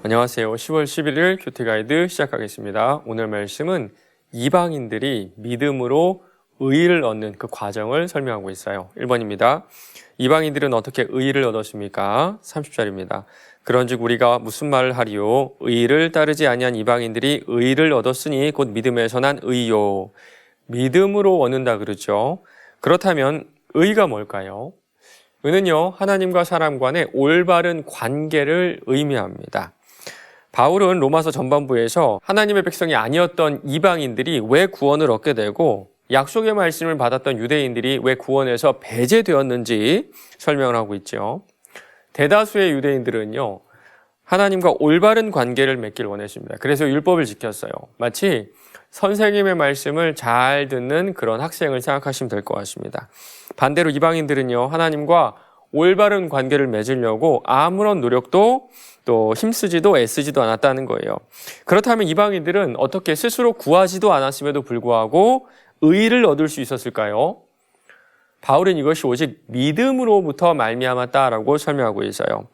안녕하세요. 10월 11일 큐티 가이드 시작하겠습니다. 오늘 말씀은 이방인들이 믿음으로 의의를 얻는 그 과정을 설명하고 있어요. 1번입니다. 이방인들은 어떻게 의의를 얻었습니까? 30절입니다. 그런즉 우리가 무슨 말을 하리요? 의의를 따르지 아니한 이방인들이 의의를 얻었으니 곧 믿음에서 난 의요. 믿음으로 얻는다 그러죠. 그렇다면 의의가 뭘까요? 의는요, 하나님과 사람 간의 올바른 관계를 의미합니다. 바울은 로마서 전반부에서 하나님의 백성이 아니었던 이방인들이 왜 구원을 얻게 되고 약속의 말씀을 받았던 유대인들이 왜 구원에서 배제되었는지 설명을 하고 있죠. 대다수의 유대인들은요, 하나님과 올바른 관계를 맺길 원했습니다. 그래서 율법을 지켰어요. 마치 선생님의 말씀을 잘 듣는 그런 학생을 생각하시면 될 것 같습니다. 반대로 이방인들은요, 하나님과 올바른 관계를 맺으려고 아무런 노력도 또 힘쓰지도 애쓰지도 않았다는 거예요. 그렇다면 이방인들은 어떻게 스스로 구하지도 않았음에도 불구하고 의의를 얻을 수 있었을까요? 바울은 이것이 오직 믿음으로부터 말미암았다라고 설명하고 있어요.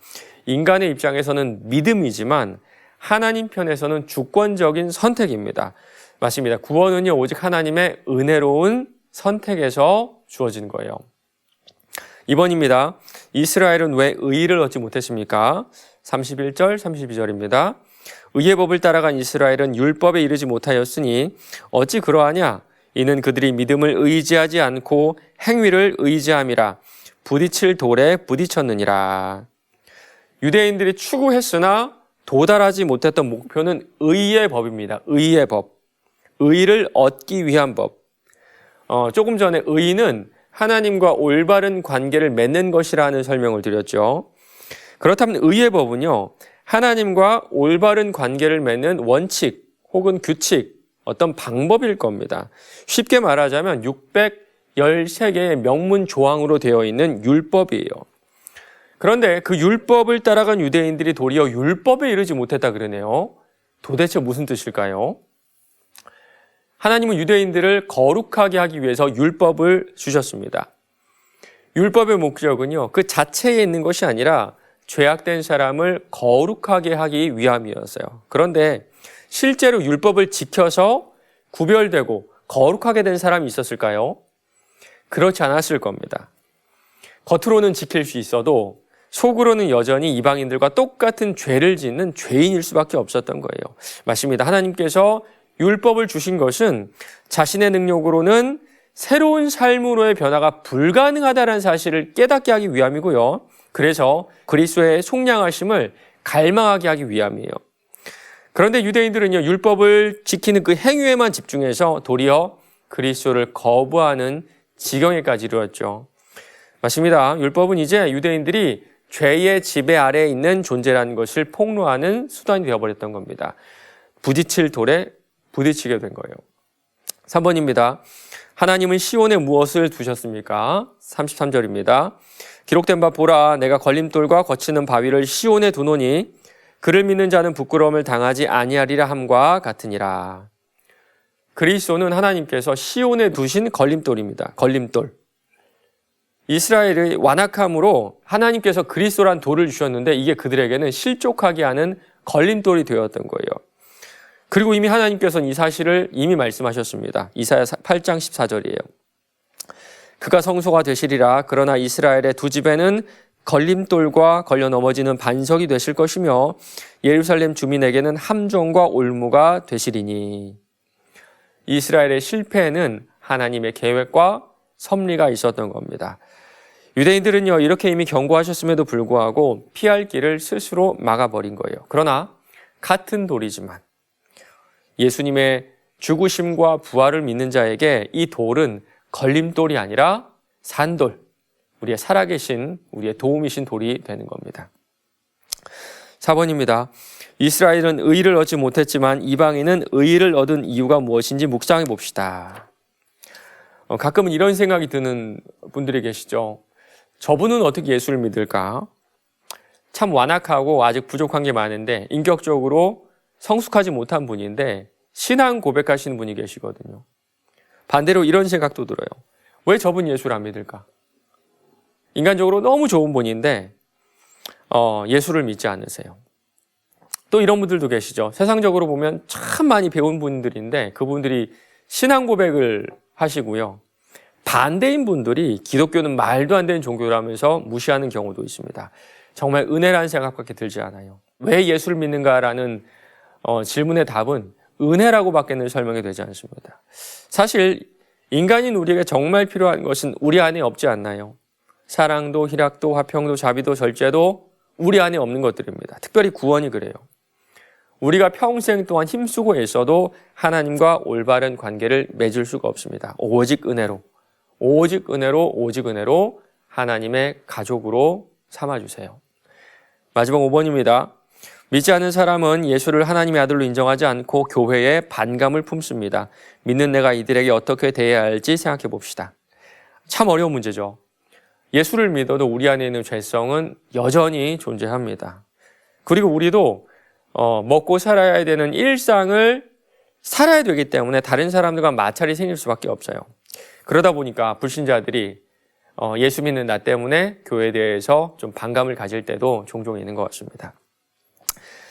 인간의 입장에서는 믿음이지만 하나님 편에서는 주권적인 선택입니다. 맞습니다. 구원은요, 오직 하나님의 은혜로운 선택에서 주어지는 거예요. 2번입니다. 이스라엘은 왜 의의를 얻지 못했습니까? 31절, 32절입니다. 의의 법을 따라간 이스라엘은 율법에 이르지 못하였으니 어찌 그러하냐? 이는 그들이 믿음을 의지하지 않고 행위를 의지함이라 부딪힐 돌에 부딪혔느니라. 유대인들이 추구했으나 도달하지 못했던 목표는 의의 법입니다. 의의 법. 의의를 얻기 위한 법. 조금 전에 의의는 하나님과 올바른 관계를 맺는 것이라는 설명을 드렸죠. 그렇다면 의의 법은요, 하나님과 올바른 관계를 맺는 원칙 혹은 규칙, 어떤 방법일 겁니다. 쉽게 말하자면 613개의 명문 조항으로 되어 있는 율법이에요. 그런데 그 율법을 따라간 유대인들이 도리어 율법에 이르지 못했다 그러네요. 도대체 무슨 뜻일까요? 하나님은 유대인들을 거룩하게 하기 위해서 율법을 주셨습니다. 율법의 목적은요, 그 자체에 있는 것이 아니라 죄악된 사람을 거룩하게 하기 위함이었어요. 그런데 실제로 율법을 지켜서 구별되고 거룩하게 된 사람이 있었을까요? 그렇지 않았을 겁니다. 겉으로는 지킬 수 있어도 속으로는 여전히 이방인들과 똑같은 죄를 짓는 죄인일 수밖에 없었던 거예요. 맞습니다. 하나님께서 율법을 주신 것은 자신의 능력으로는 새로운 삶으로의 변화가 불가능하다는 사실을 깨닫게 하기 위함이고요. 그래서 그리스도의 속량하심을 갈망하게 하기 위함이에요. 그런데 유대인들은요, 율법을 지키는 그 행위에만 집중해서 도리어 그리스도를 거부하는 지경에까지 이르렀죠. 맞습니다. 율법은 이제 유대인들이 죄의 지배 아래에 있는 존재라는 것을 폭로하는 수단이 되어버렸던 겁니다. 부딪힐 돌에 부딪히게 된 거예요. 3번입니다. 하나님은 시온에 무엇을 두셨습니까? 33절입니다. 기록된 바 보라, 내가 걸림돌과 거치는 바위를 시온에 두노니 그를 믿는 자는 부끄러움을 당하지 아니하리라 함과 같으니라. 그리스도는 하나님께서 시온에 두신 걸림돌입니다. 걸림돌. 이스라엘의 완악함으로 하나님께서 그리스도란 돌을 주셨는데 이게 그들에게는 실족하게 하는 걸림돌이 되었던 거예요. 그리고 이미 하나님께서는 이 사실을 이미 말씀하셨습니다. 이사야 8장 14절이에요. 그가 성소가 되시리라. 그러나 이스라엘의 두 집에는 걸림돌과 걸려 넘어지는 반석이 되실 것이며 예루살렘 주민에게는 함정과 올무가 되시리니. 이스라엘의 실패에는 하나님의 계획과 섭리가 있었던 겁니다. 유대인들은요, 이렇게 이미 경고하셨음에도 불구하고 피할 길을 스스로 막아버린 거예요. 그러나 같은 돌이지만 예수님의 죽으심과 부활을 믿는 자에게 이 돌은 걸림돌이 아니라 산돌, 우리의 살아계신, 우리의 도움이신 돌이 되는 겁니다. 4번입니다. 이스라엘은 의의를 얻지 못했지만 이방인은 의의를 얻은 이유가 무엇인지 묵상해 봅시다. 가끔은 이런 생각이 드는 분들이 계시죠. 저분은 어떻게 예수를 믿을까? 참 완악하고 아직 부족한 게 많은데 인격적으로 성숙하지 못한 분인데 신앙 고백하시는 분이 계시거든요. 반대로 이런 생각도 들어요. 왜 저분 예수를 안 믿을까? 인간적으로 너무 좋은 분인데 예수를 믿지 않으세요. 또 이런 분들도 계시죠. 세상적으로 보면 참 많이 배운 분들인데 그분들이 신앙 고백을 하시고요. 반대인 분들이 기독교는 말도 안 되는 종교라면서 무시하는 경우도 있습니다. 정말 은혜라는 생각밖에 들지 않아요. 왜 예수를 믿는가라는 질문의 답은 은혜라고밖에는 설명이 되지 않습니다. 사실 인간인 우리에게 정말 필요한 것은 우리 안에 없지 않나요? 사랑도 희락도 화평도 자비도 절제도 우리 안에 없는 것들입니다. 특별히 구원이 그래요. 우리가 평생 동안 힘쓰고 애써도 하나님과 올바른 관계를 맺을 수가 없습니다. 오직 은혜로, 오직 은혜로, 오직 은혜로 하나님의 가족으로 삼아주세요. 마지막 5번입니다. 믿지 않는 사람은 예수를 하나님의 아들로 인정하지 않고 교회에 반감을 품습니다. 믿는 내가 이들에게 어떻게 대해야 할지 생각해 봅시다. 참 어려운 문제죠. 예수를 믿어도 우리 안에 있는 죄성은 여전히 존재합니다. 그리고 우리도 먹고 살아야 되는 일상을 살아야 되기 때문에 다른 사람들과 마찰이 생길 수밖에 없어요. 그러다 보니까 불신자들이 예수 믿는 나 때문에 교회에 대해서 좀 반감을 가질 때도 종종 있는 것 같습니다.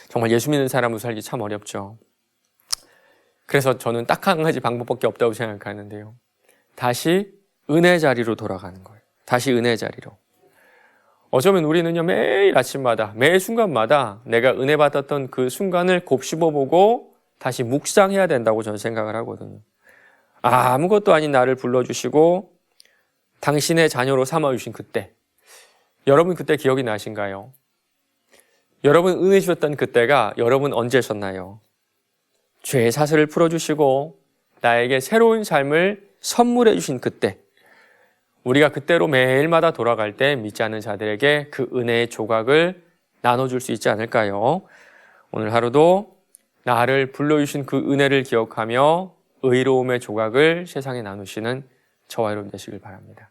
정말 예수 믿는 사람으로 살기 참 어렵죠. 그래서 저는 딱 한 가지 방법밖에 없다고 생각하는데요. 다시 은혜 자리로 돌아가는 거예요. 다시 은혜 자리로. 어쩌면 우리는요, 매일 아침마다, 매 순간마다 내가 은혜 받았던 그 순간을 곱씹어보고 다시 묵상해야 된다고 저는 생각을 하거든요. 아무것도 아닌 나를 불러주시고 당신의 자녀로 삼아주신 그때, 여러분 그때 기억이 나신가요? 여러분 은혜 주셨던 그때가 여러분 언제셨나요? 죄의 사슬을 풀어주시고 나에게 새로운 삶을 선물해 주신 그때, 우리가 그때로 매일마다 돌아갈 때 믿지 않는 자들에게 그 은혜의 조각을 나눠줄 수 있지 않을까요? 오늘 하루도 나를 불러주신 그 은혜를 기억하며 의로움의 조각을 세상에 나누시는 저와 여러분 되시길 바랍니다.